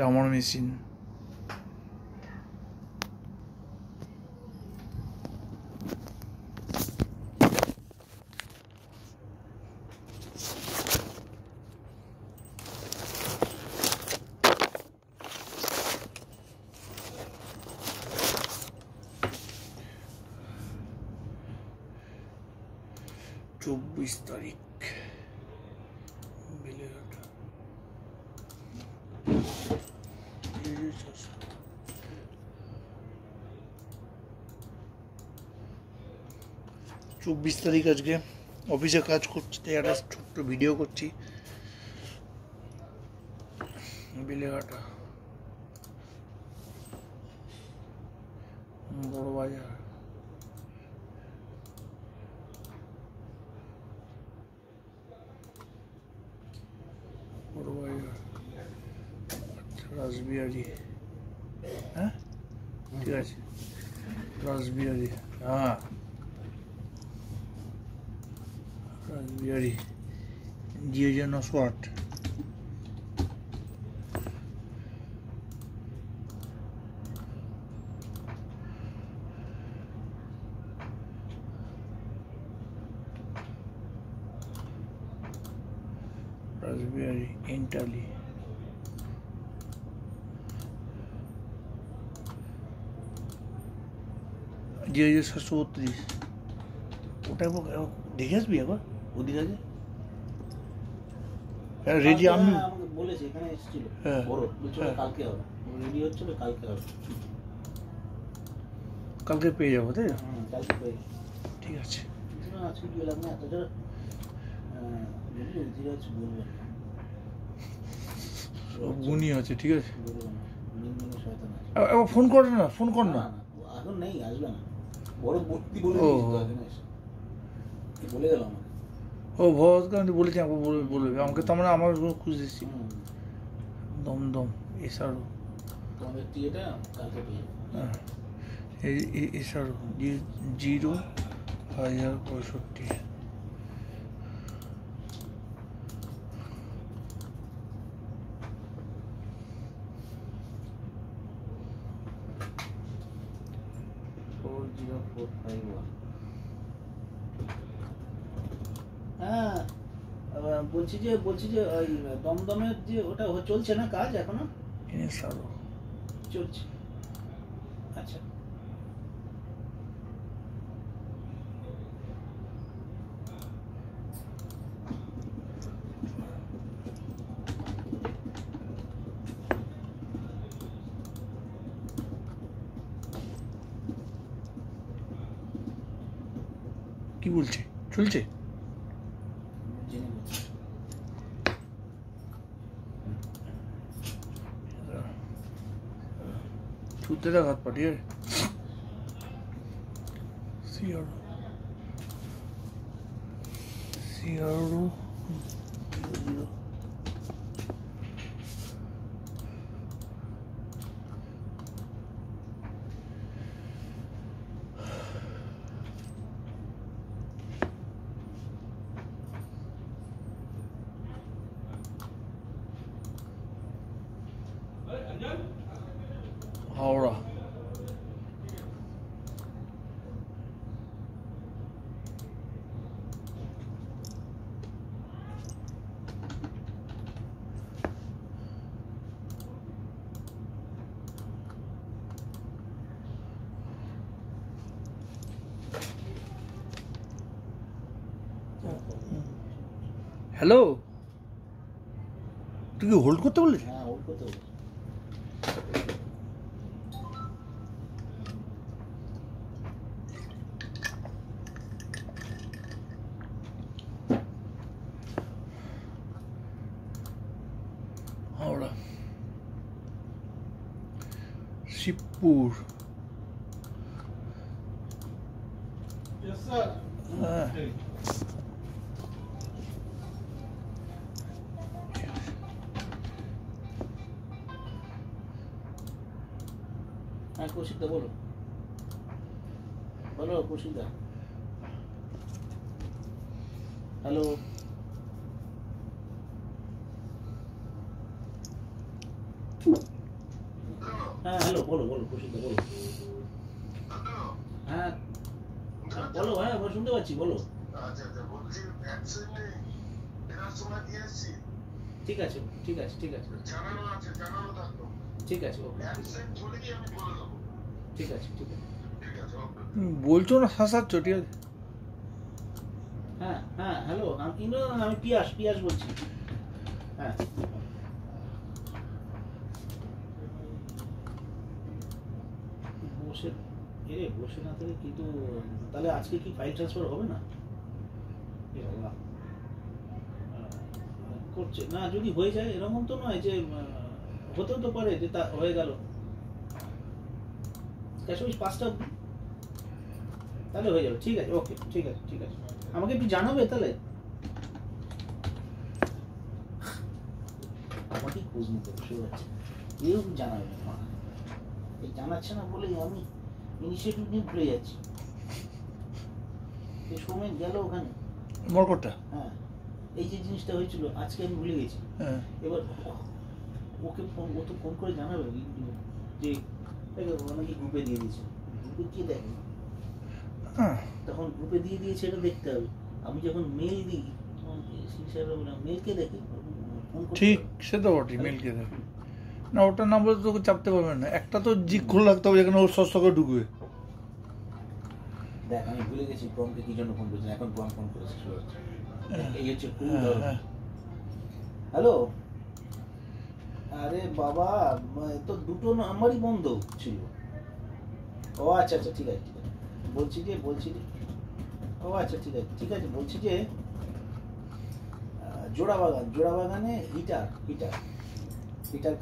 আমার মেশিন চব্বিশ তারিখ বেলেঘাট 24 তারিখ আজকে অফিসে কাজ করছি তাই একটা ছোট্ট ভিডিও করছি বেলেঘাটা বড় বাজার বড় বাজার রাসবিহারী হ্যাঁ ঠিক আছে রাসবিহারী হ্যাঁ রাসবিহারী জিও 908 রাসবিহারী এন্টালি জিও 732 ওটা দেখে আসবি একবার ওদিকে আছে রেডি আমি আমাকে বলেছে এখানে এসেছিল বড় বলছিল কালকে হবে রেডি হচ্ছিল কালকে হবে কালকে পেয়ে যাবো তাই কালকে পেয়ে ঠিক আছে আজকে কি লাগবে এত জোর ধীরাজ বলবে গুণী আছে ঠিক আছে শয়তান আছে একবার ফোন কর না ফোন কর না এখন নেই আসবে না বড় ভর্তি বলে বলে গেল আমাকে ও ভগৎকান্তি বলেছি আমাকে বলবে আমাকে তো আমরা আমার খুঁজে দিচ্ছি দমদম এসআরও তোমাদের টিএটা কালকে পেয়ে হ্যাঁ এসআরও 0,65 40451 হ্যাঁ বলছি যে ওই দমদমের যে ওটা চলছে না কাজ এখনো এসআরও চলছে আচ্ছা কি বলছে চলছে छूते तक हाथ पटिए CRO हावड़ा हेलो তুই কি হোল্ড করতে বলিস হ্যাঁ হোল্ড করতে বলিস हावड़ा शिवपुर यस सर হ্যাঁ কৌশিকদা বলো, বলো কৌশিকদা। হ্যালো, হ্যাঁ হ্যালো, বলো বলো কৌশিকদা বলো। হ্যাঁ বলো, হ্যাঁ শুনতে পাচ্ছি, বলো। ঠিক আছে ঠিক আছে ঠিক আছে ঠিক আছে ওকে ঠিক আছে ঠিক আছে। বলছো না শাসাচ্ছ, ঠিক আছে। হ্যাঁ হ্যাঁ হ্যালো, আমি পিয়াস পিয়াস বলছি। হ্যাঁ বসে বসে না থেকে কিন্তু, তাহলে আজকে কি ফাইল ট্রান্সফার হবে না? এ বাবা, করছে না, যদি হয়ে যায় এরকম তো নয় যে হতেও তো পারে যে তা হয়ে গেল ক্যাশ ওই 5টা অবধি, তাহলে হয়ে যাবে। ঠিক আছে ওকে, ঠিক আছে ঠিক আছে, আমাকে একটু জানাবে তাহলে। আমাকেই খোঁজ নিতে বসে যাচ্ছে, কেউ জানাবে না, এই জানাচ্ছে না বলেই আমি ইনিশিয়েটিভ নিয়ে ভুলে যাচ্ছি। এই সময় গেল ওখানে মরকটটা, হ্যাঁ এই যে জিনিসটা হয়েছিল আজকে আমি ভুলে গেছি। এবার ওকে ফোন, ও তো ফোন করে জানাবে যে অনেকে গ্রুপে দিয়ে দিয়েছে, গ্রুপে কে দেখে তখন গ্রুপে দিয়ে দিয়েছে এটা দেখতে হবে। আমি যখন মেল দিই তখন মেলকে দেখে ঠিক, সে তো বটে, মেলকে দেখে না, ওটা না বলে তোকে চাপতে পারবে না। একটা তো জিগ খোলা রাখতে হবে যেখানে ওর সস্তা করে ঢুকবে। দেখ আমি ভুলে গেছি প্রমকে কি জন্য ফোন করেছেন, এখন প্রম ফোন করেছে। এই হচ্ছে হ্যালো, আরে বাবা তো দুটো নাম্বারই বন্ধ ছিল। ও আচ্ছা আচ্ছা ঠিক আছে ঠিক আছে, বলছি যে ও আচ্ছা ঠিক আছে ঠিক আছে, বলছি যে জোড়াবাগানে হিটার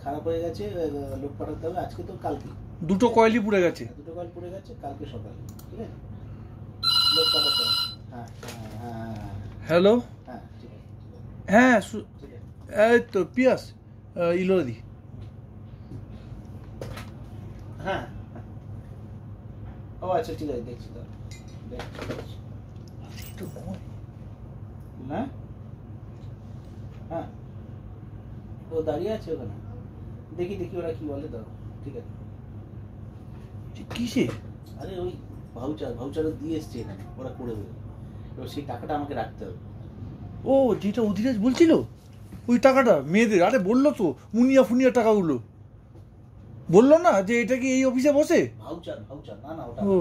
খারাপ হয়ে গেছে, লোক পাঠাতে হবে আজকে তো কালকে। দুটো কয়েলই পুড়ে গেছে, কালকে সকালে, ঠিক আছে লোক পাঠাতে হবে। হ্যাঁ হ্যাঁ হ্যাঁ হ্যালো, হ্যাঁ ঠিক আছে হ্যাঁ ঠিক আছে। এই তো পিয়াস ইলোদি। হ্যাঁ ও আচ্ছা ঠিক আছে, দেখছি তো না। হ্যাঁ ও দাঁড়িয়ে আছে ওখানে, দেখি ওরা কি বলে দাও। ঠিক আছে কিসে? আরে ওই ভাউচার দিয়ে এসছে এখানে, ওরা করে দেবে, এবার সেই টাকাটা আমাকে রাখতে হবে। ও যেটা অধিরাজ বলছিল ওই টাকাটা মেয়েদের, আরে বললো তো মুনিয়া টাকাগুলো বললো না যে এটা কি এই অফিসে বসে ভাউচার না না ওটা ও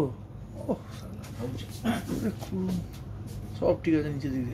ভাউচার। সব ঠিক আছে, নিচে দিকে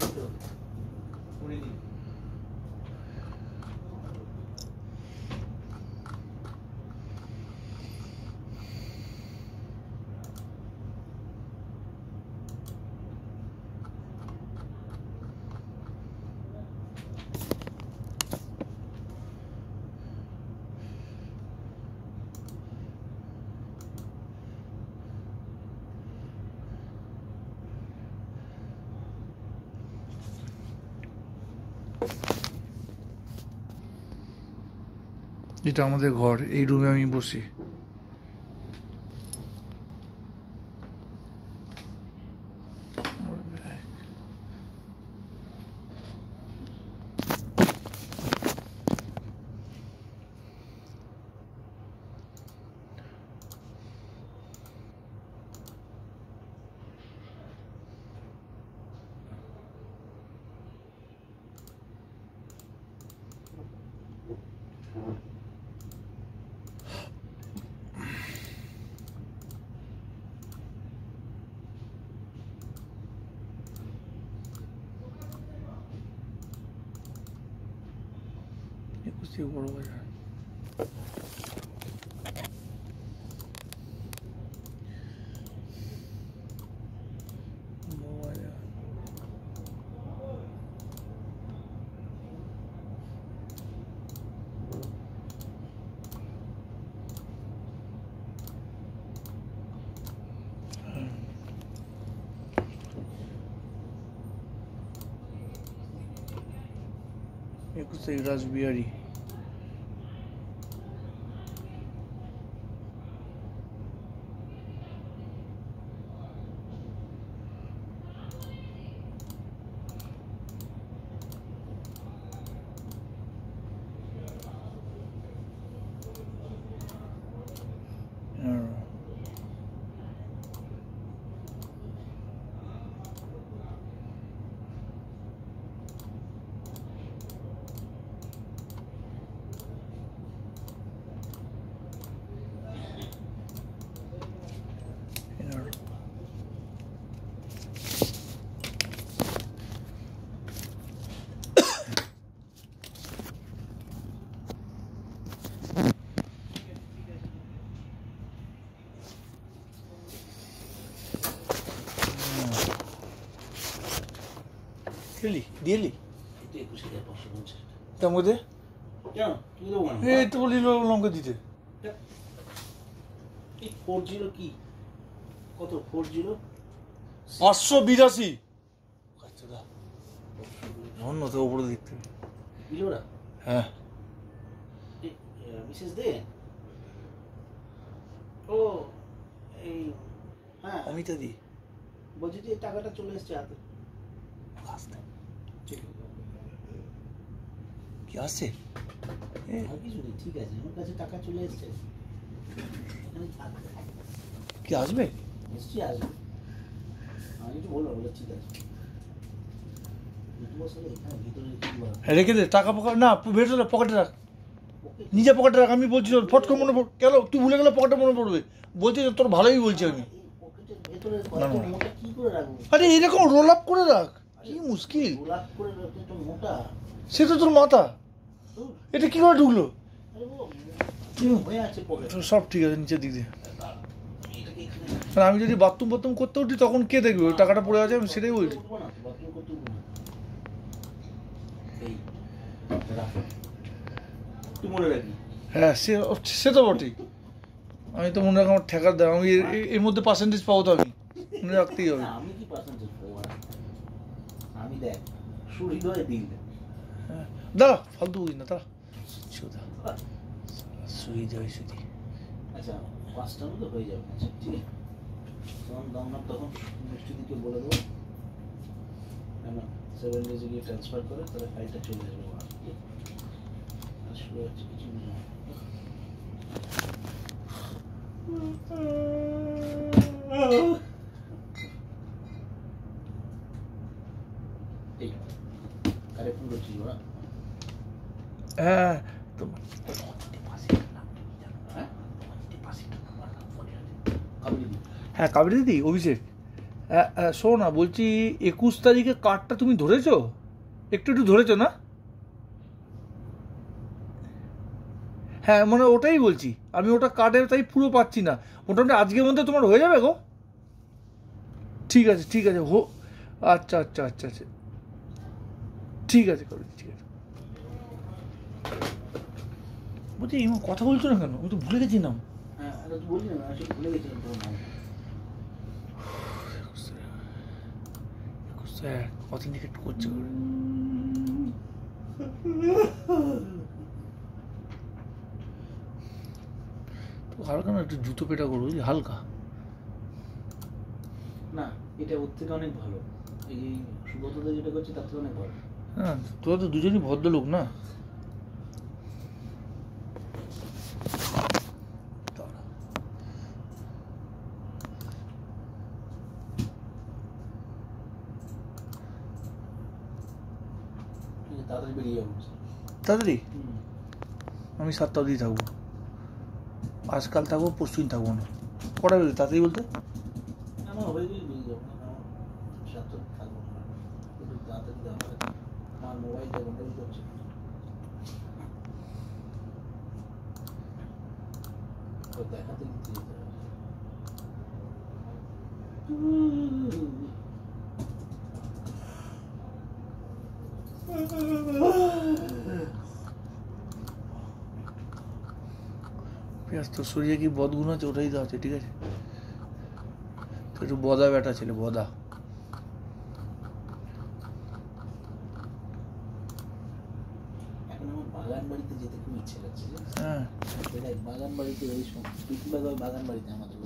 যেটা আমাদের ঘর, এই রুমে আমি বসি। বড় বাজার রাসবিহারি। কেটেলি দিয়েলি এটা 21,550 তার মধ্যে কেন কি দেবো না এই তো বলি লঙ্কা দিতে এই 40 কি কত 40 582 আচ্ছা দা অন্য তো উপরে দেখতে বিলোরা হ্যাঁ মিসেস দে ও এই হ্যাঁ অমিতা দি বলছি যে টাকাটা চলে এসেছে হাতে কি আসছে আর কিছু নেই ঠিক আছে আমার কাছে টাকা চলে এসেছে এখানে থাকবে কি আসবে নিশ্চয়ই আসবে আমি কিছু বলবো বলে ঠিক আছে ভিতরে রেখে দে টাকা না ভেতরে পকেটে রাখ নিজে পকেটে রাখ আমি বলছি ফট করে মনে গেল তুই ভুলে গেলে পকেটে মনে পড়বে বলছি তোর ভালোই বলছি আমি আরে এরকম রোল আপ করে রাখ কি মুশকিল সে তো তোর মাথা এটা কি করে ঢুকলো সব ঠিক আছে নিচের দিক দিয়ে আমি যদি বাথরুম করতে উঠি তখন কে দেখবে ওই টাকাটা পড়ে আছে আমি সেটাই বলছি হ্যাঁ সে তো বটেই আমি তো মনে রাখ আমার ঠেকার দেয় আমি এর মধ্যে পার্সেন্টেজ পাবো তো আমি মনে রাখতেই হবে আমি কি পার্সেন্টেজ পাবো আমি দেখ সুহৃদয় দিন দাঁড়া ফালতু বুঝি না দাঁড়া সুহৃদয় শুধু আচ্ছা 5টার মধ্যে হয়ে যাবে আচ্ছা ঠিক আছে তখন মিষ্টি দিকে বলে দেবো 7 ডেজে গিয়ে ট্রান্সফার করে তাহলে ফাইলটা চলে আসবে শুরু হচ্ছে কিছু হ্যাঁ হ্যাঁ কাবেরী দিদি অভিষেক শোনো না বলছি 21 তারিখে কার্ডটা তুমি ধরেছো একটু ধরেছো না হ্যাঁ মানে ওটাই বলছি আমি ওটা কার্ডের তাই পুরো পাচ্ছি না মোটামুটি আজকের মধ্যে তোমার হয়ে যাবে গো ঠিক আছে আচ্ছা আচ্ছা আচ্ছা আচ্ছা ঠিক আছে ঠিক আছে বলছি এই কথা বলছো না কেন আমি তো ভুলে গেছি নাম অথেন্টিকেট করছে হালকা না একটু জুতো পেটা করবো হালকা না এটা ওর থেকে অনেক ভালো এই সুব্রতদা যেটা করছে তার থেকে অনেক ভালো হ্যাঁ তোরা তো দুজনই ভদ্রলোক না তাড়াতাড়ি বেরিয়ে যাবো তাড়াতাড়ি আমি 7টা অবধি থাকবো আজকাল থাকবো পরশুদিন থাকবো না কটা বেরোবে তাড়াতাড়ি বলতে আমার হয়ে গেলে বেরিয়ে যাবো সাতটা থাকবো তাড়াতাড়ি যাওয়া আমার মোবাইলটা গন্ডগোল করছে দেখাতে দিতে যেতে পেঁয়াজ তো শরীরে কি বদগুণ আছে ওটাই তো আছে ঠিক আছে তো একটু বদা ব্যাটা ছিল বদা এখন আমার বাগান বাড়িতে যেতে খুব ইচ্ছে লাগছে হ্যাঁ বাগান বাড়িতে ওই বাগান বাড়িতে আমাদের